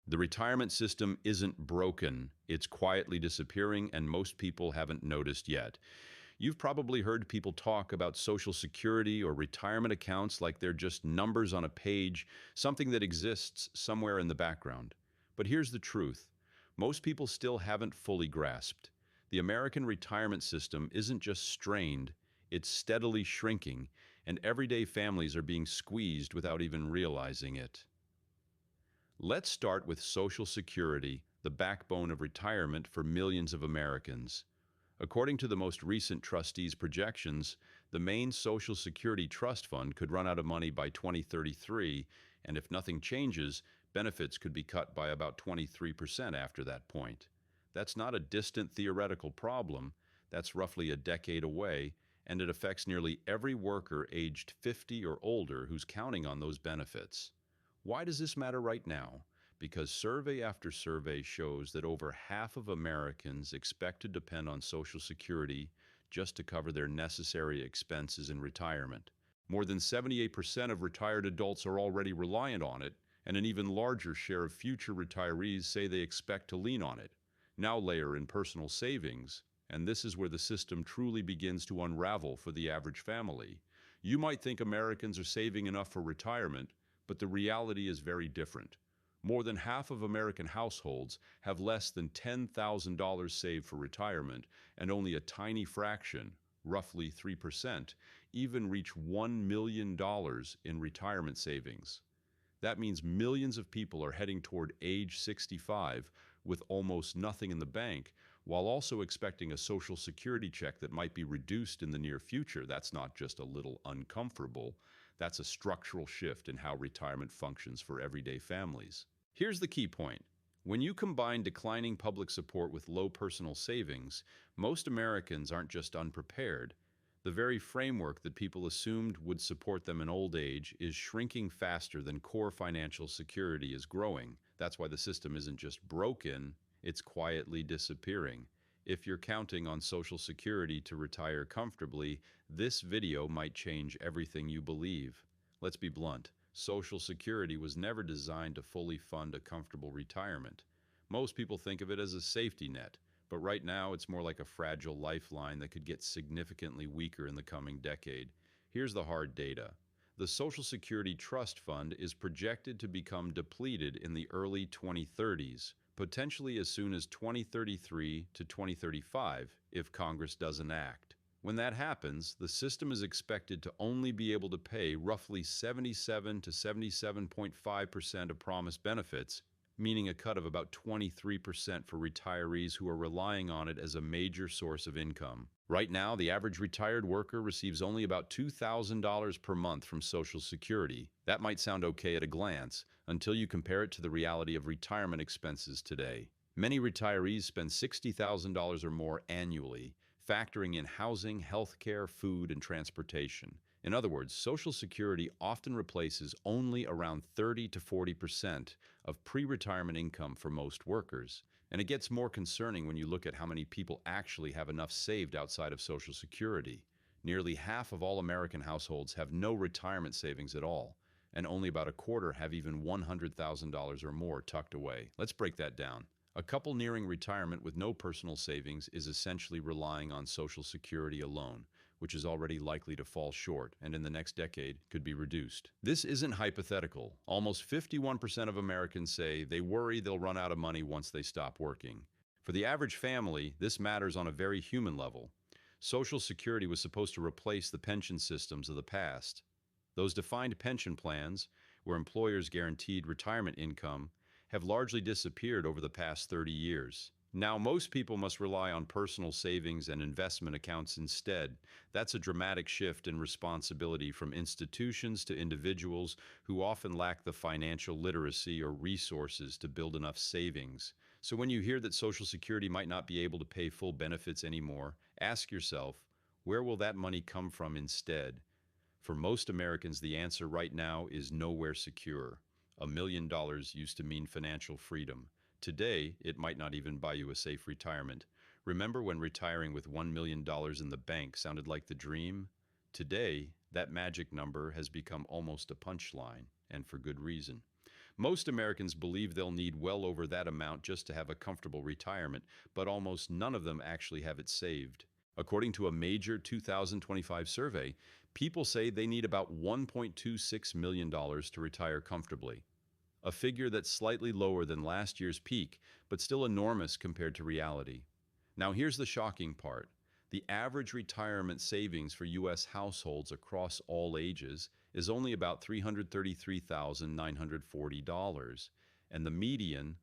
The retirement system isn't broken, it's quietly disappearing, and most people haven't noticed yet. You've probably heard people talk about Social Security or retirement accounts like they're just numbers on a page, something that exists somewhere in the background. But here's the truth. Most people still haven't fully grasped. The American retirement system isn't just strained, it's steadily shrinking, and everyday families are being squeezed without even realizing it. Let's start with Social Security, the backbone of retirement for millions of Americans. According to the most recent trustees' projections, the main Social Security trust fund could run out of money by 2033, and if nothing changes, benefits could be cut by about 23% after that point. That's not a distant theoretical problem, that's roughly a decade away, and it affects nearly every worker aged 50 or older who's counting on those benefits. Why does this matter right now? Because survey after survey shows that over half of Americans expect to depend on Social Security just to cover their necessary expenses in retirement. More than 78% of retired adults are already reliant on it, and an even larger share of future retirees say they expect to lean on it. Now layer in personal savings, and this is where the system truly begins to unravel for the average family. You might think Americans are saving enough for retirement, but the reality is very different. More than half of American households have less than $10,000 saved for retirement, and only a tiny fraction, roughly 3%, even reach $1 million in retirement savings. That means millions of people are heading toward age 65 with almost nothing in the bank, while also expecting a Social Security check that might be reduced in the near future. That's not just a little uncomfortable, that's a structural shift in how retirement functions for everyday families. Here's the key point. When you combine declining public support with low personal savings, most Americans aren't just unprepared. The very framework that people assumed would support them in old age is shrinking faster than core financial security is growing. That's why the system isn't just broken, it's quietly disappearing. If you're counting on Social Security to retire comfortably, this video might change everything you believe. Let's be blunt. Social Security was never designed to fully fund a comfortable retirement. Most people think of it as a safety net, but right now it's more like a fragile lifeline that could get significantly weaker in the coming decade. Here's the hard data. The Social Security Trust Fund is projected to become depleted in the early 2030s, potentially as soon as 2033 to 2035 if Congress doesn't act. When that happens, the system is expected to only be able to pay roughly 77 to 77.5% of promised benefits, meaning a cut of about 23% for retirees who are relying on it as a major source of income. Right now, the average retired worker receives only about $2,000 per month from Social Security. That might sound okay at a glance, until you compare it to the reality of retirement expenses today. Many retirees spend $60,000 or more annually, factoring in housing, healthcare, food, and transportation. In other words, Social Security often replaces only around 30 to 40% of pre-retirement income for most workers. And it gets more concerning when you look at how many people actually have enough saved outside of Social Security. Nearly half of all American households have no retirement savings at all, and only about a quarter have even $100,000 or more tucked away. Let's break that down. A couple nearing retirement with no personal savings is essentially relying on Social Security alone, which is already likely to fall short and in the next decade could be reduced. This isn't hypothetical. Almost 51% of Americans say they worry they'll run out of money once they stop working. For the average family, this matters on a very human level. Social Security was supposed to replace the pension systems of the past. Those defined pension plans, where employers guaranteed retirement income, have largely disappeared over the past 30 years. Now, most people must rely on personal savings and investment accounts instead. That's a dramatic shift in responsibility from institutions to individuals who often lack the financial literacy or resources to build enough savings. So when you hear that Social Security might not be able to pay full benefits anymore, ask yourself, where will that money come from instead? For most Americans, the answer right now is nowhere secure. $1 million used to mean financial freedom. Today, it might not even buy you a safe retirement. Remember when retiring with $1 million in the bank sounded like the dream? Today, that magic number has become almost a punchline, and for good reason. Most Americans believe they'll need well over that amount just to have a comfortable retirement, but almost none of them actually have it saved. According to a major 2025 survey, people say they need about $1.26 million to retire comfortably, a figure that's slightly lower than last year's peak, but still enormous compared to reality. Now, here's the shocking part. The average retirement savings for U.S. households across all ages is only about $333,940, and the median,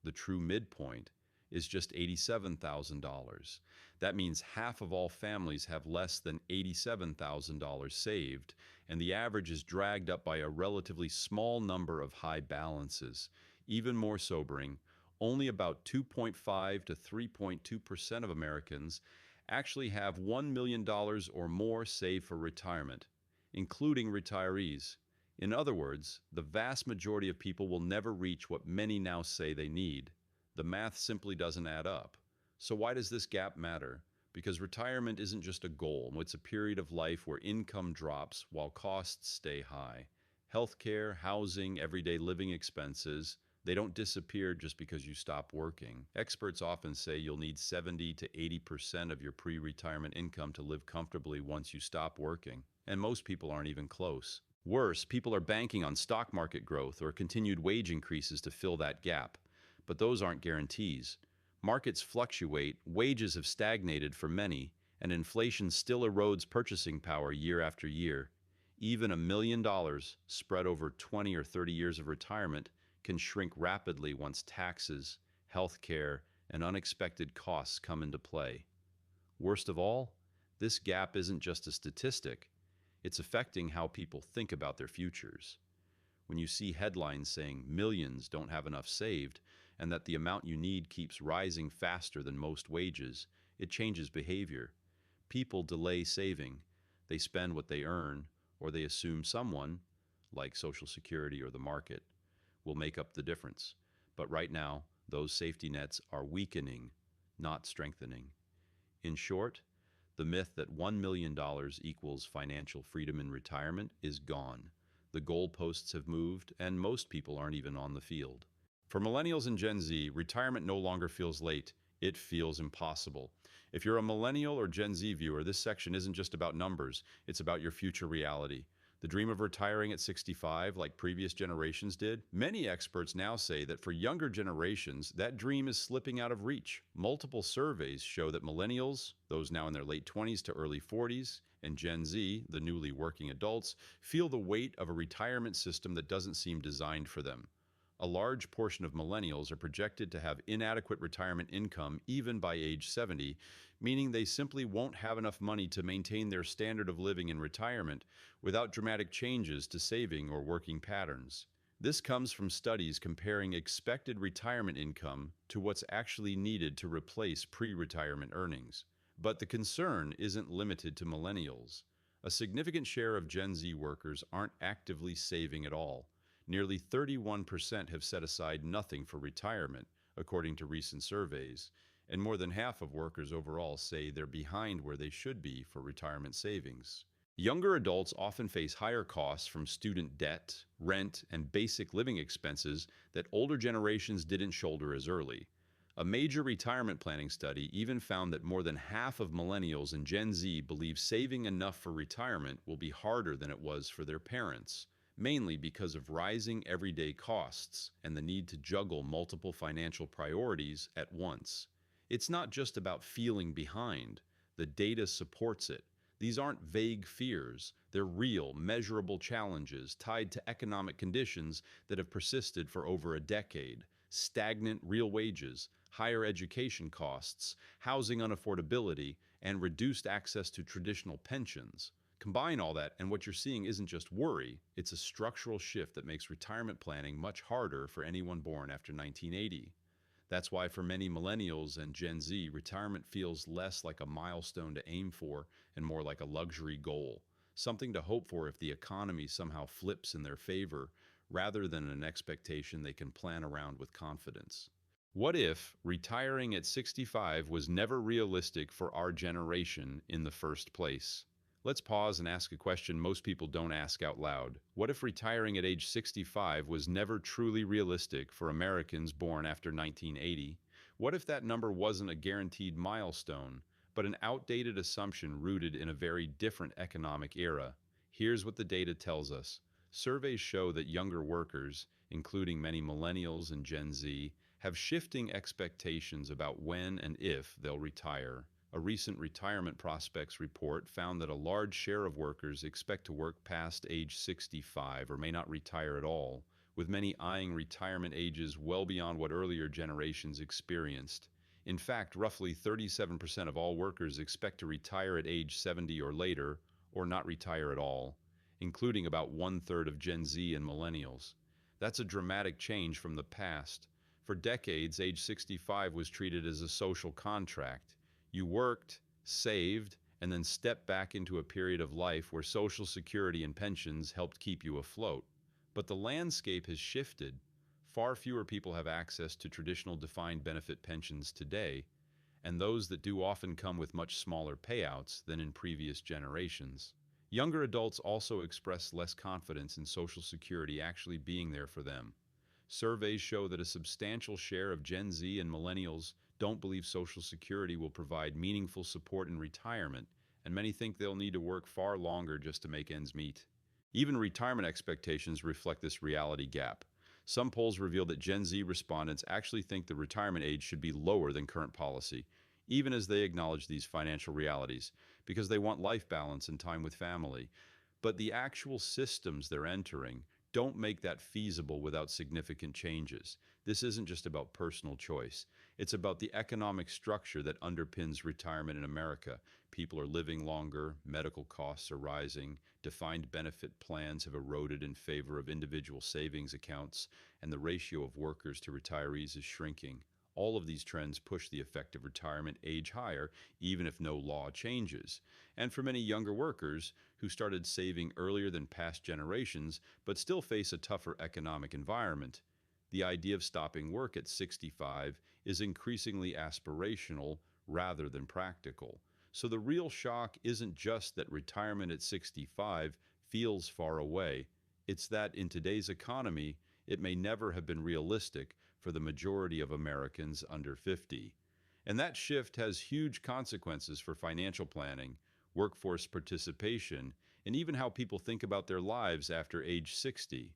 the true midpoint, is just $87,000. That means half of all families have less than $87,000 saved, and the average is dragged up by a relatively small number of high balances. Even more sobering, only about 2.5 to 3.2% of Americans actually have $1 million or more saved for retirement, including retirees. In other words, the vast majority of people will never reach what many now say they need. The math simply doesn't add up. So why does this gap matter? Because retirement isn't just a goal, it's a period of life where income drops while costs stay high. Healthcare, housing, everyday living expenses, they don't disappear just because you stop working. Experts often say you'll need 70 to 80% of your pre-retirement income to live comfortably once you stop working. And most people aren't even close. Worse, people are banking on stock market growth or continued wage increases to fill that gap. But those aren't guarantees. Markets fluctuate, wages have stagnated for many, and inflation still erodes purchasing power year after year. Even $1 million spread over 20 or 30 years of retirement can shrink rapidly once taxes, health care, and unexpected costs come into play. Worst of all, this gap isn't just a statistic, it's affecting how people think about their futures. When you see headlines saying millions don't have enough saved and that the amount you need keeps rising faster than most wages, it changes behavior. People delay saving. They spend what they earn, or they assume someone, like Social Security or the market, will make up the difference. But right now, those safety nets are weakening, not strengthening. In short, the myth that $1 million equals financial freedom in retirement is gone. The goalposts have moved, and most people aren't even on the field. For millennials and Gen Z, retirement no longer feels late. It feels impossible. If you're a millennial or Gen Z viewer, this section isn't just about numbers, it's about your future reality. The dream of retiring at 65, like previous generations did, many experts now say that for younger generations, that dream is slipping out of reach. Multiple surveys show that millennials, those now in their late 20s to early 40s, and Gen Z, the newly working adults, feel the weight of a retirement system that doesn't seem designed for them. A large portion of millennials are projected to have inadequate retirement income even by age 70, meaning they simply won't have enough money to maintain their standard of living in retirement without dramatic changes to saving or working patterns. This comes from studies comparing expected retirement income to what's actually needed to replace pre-retirement earnings. But the concern isn't limited to millennials. A significant share of Gen Z workers aren't actively saving at all. Nearly 31% have set aside nothing for retirement, according to recent surveys, and more than half of workers overall say they're behind where they should be for retirement savings. Younger adults often face higher costs from student debt, rent, and basic living expenses that older generations didn't shoulder as early. A major retirement planning study even found that more than half of millennials and Gen Z believe saving enough for retirement will be harder than it was for their parents, mainly because of rising everyday costs and the need to juggle multiple financial priorities at once. It's not just about feeling behind. The data supports it. These aren't vague fears. They're real, measurable challenges tied to economic conditions that have persisted for over a decade. Stagnant real wages, higher education costs, housing unaffordability, and reduced access to traditional pensions. Combine all that, and what you're seeing isn't just worry, it's a structural shift that makes retirement planning much harder for anyone born after 1980. That's why for many millennials and Gen Z, retirement feels less like a milestone to aim for and more like a luxury goal, something to hope for if the economy somehow flips in their favor, rather than an expectation they can plan around with confidence. What if retiring at 65 was never realistic for our generation in the first place? Let's pause and ask a question most people don't ask out loud. What if retiring at age 65 was never truly realistic for Americans born after 1980? What if that number wasn't a guaranteed milestone, but an outdated assumption rooted in a very different economic era? Here's what the data tells us. Surveys show that younger workers, including many millennials and Gen Z, have shifting expectations about when and if they'll retire. A recent retirement prospects report found that a large share of workers expect to work past age 65 or may not retire at all, with many eyeing retirement ages well beyond what earlier generations experienced. In fact, roughly 37% of all workers expect to retire at age 70 or later, or not retire at all, including about one-third of Gen Z and millennials. That's a dramatic change from the past. For decades, age 65 was treated as a social contract. You worked, saved, and then stepped back into a period of life where Social Security and pensions helped keep you afloat. But the landscape has shifted. Far fewer people have access to traditional defined benefit pensions today, and those that do often come with much smaller payouts than in previous generations. Younger adults also express less confidence in Social Security actually being there for them. Surveys show that a substantial share of Gen Z and millennials don't believe Social Security will provide meaningful support in retirement, and many think they'll need to work far longer just to make ends meet. Even retirement expectations reflect this reality gap. Some polls reveal that Gen Z respondents actually think the retirement age should be lower than current policy, even as they acknowledge these financial realities, because they want life balance and time with family. But the actual systems they're entering don't make that feasible without significant changes. This isn't just about personal choice. It's about the economic structure that underpins retirement in America. People are living longer, medical costs are rising, defined benefit plans have eroded in favor of individual savings accounts, and the ratio of workers to retirees is shrinking. All of these trends push the effective retirement age higher, even if no law changes. And for many younger workers who started saving earlier than past generations but still face a tougher economic environment, the idea of stopping work at 65 is increasingly aspirational rather than practical. So the real shock isn't just that retirement at 65 feels far away, it's that in today's economy, it may never have been realistic for the majority of Americans under 50. And that shift has huge consequences for financial planning, workforce participation, and even how people think about their lives after age 60.